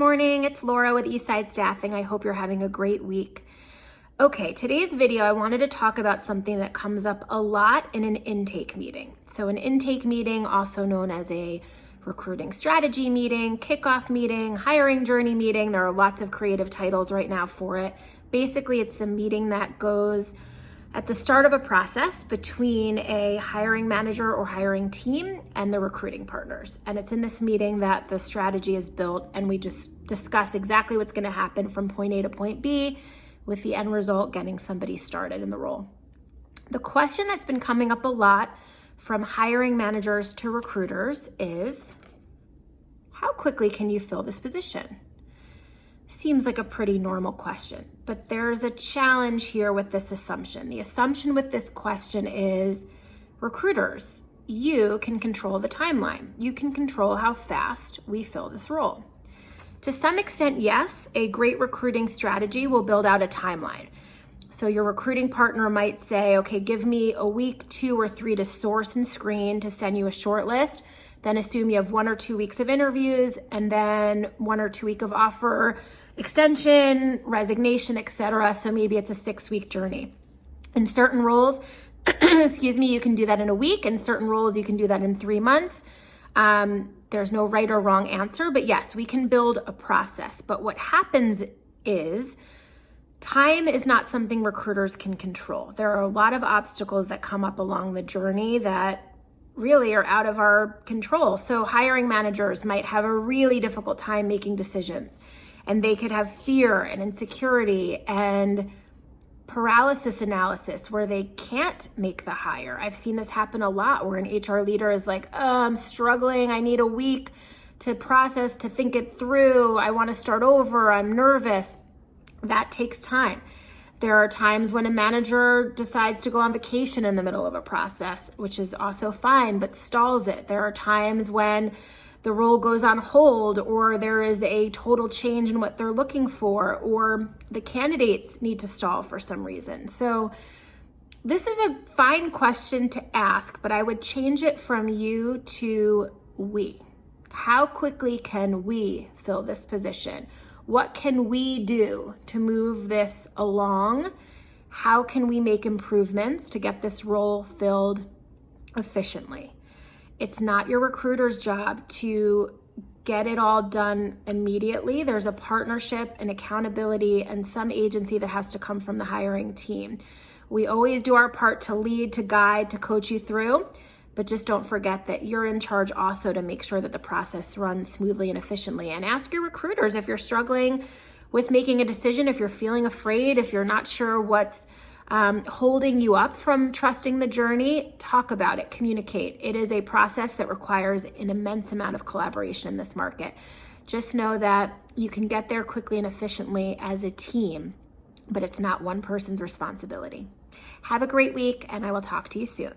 morning, it's Laura with Eastside Staffing. I hope you're having a great week. Okay, today's video, I wanted to talk about something that comes up a lot in an intake meeting. So an intake meeting, also known as a recruiting strategy meeting, kickoff meeting, hiring journey meeting. There are lots of creative titles right now for it. Basically, it's the meeting that goes at the start of a process between a hiring manager or hiring team and the recruiting partners. And it's in this meeting that the strategy is built and we just discuss exactly what's going to happen from point A to point B, with the end result getting somebody started in the role. The question that's been coming up a lot from hiring managers to recruiters is, how quickly can you fill this position? Seems like a pretty normal question, but there's a challenge here with this assumption. The assumption with this question is, recruiters, you can control the timeline. You can control how fast we fill this role. To some extent, yes, a great recruiting strategy will build out a timeline. So your recruiting partner might say, okay, give me a week, 2 or 3 to source and screen to send you a short list. Then assume you have 1 or 2 weeks of interviews and then 1 or 2 week of offer extension, resignation, etc. So maybe it's a 6-week journey. In certain roles, you can do that in a week. In certain roles, you can do that in 3 months. There's no right or wrong answer, but yes, we can build a process. But what happens is time is not something recruiters can control. There are a lot of obstacles that come up along the journey that really are out of our control. So hiring managers might have a really difficult time making decisions, and they could have fear and insecurity and paralysis analysis where they can't make the hire. I've seen this happen a lot where an HR leader is like, I'm struggling. I need a week to process, to think it through. I want to start over. I'm nervous. That takes time. There are times when a manager decides to go on vacation in the middle of a process, which is also fine, but stalls it. There are times when the role goes on hold, or there is a total change in what they're looking for, or the candidates need to stall for some reason. So this is a fine question to ask, but I would change it from you to we. How quickly can we fill this position? What can we do to move this along? How can we make improvements to get this role filled efficiently? It's not your recruiter's job to get it all done immediately. There's a partnership and accountability and some agency that has to come from the hiring team. We always do our part to lead, to guide, to coach you through, but just don't forget that you're in charge also to make sure that the process runs smoothly and efficiently. And ask your recruiters if you're struggling with making a decision, if you're feeling afraid, if you're not sure what's holding you up from trusting the journey. Talk about it, communicate. It is a process that requires an immense amount of collaboration in this market. Just know that you can get there quickly and efficiently as a team, but it's not one person's responsibility. Have a great week, and I will talk to you soon.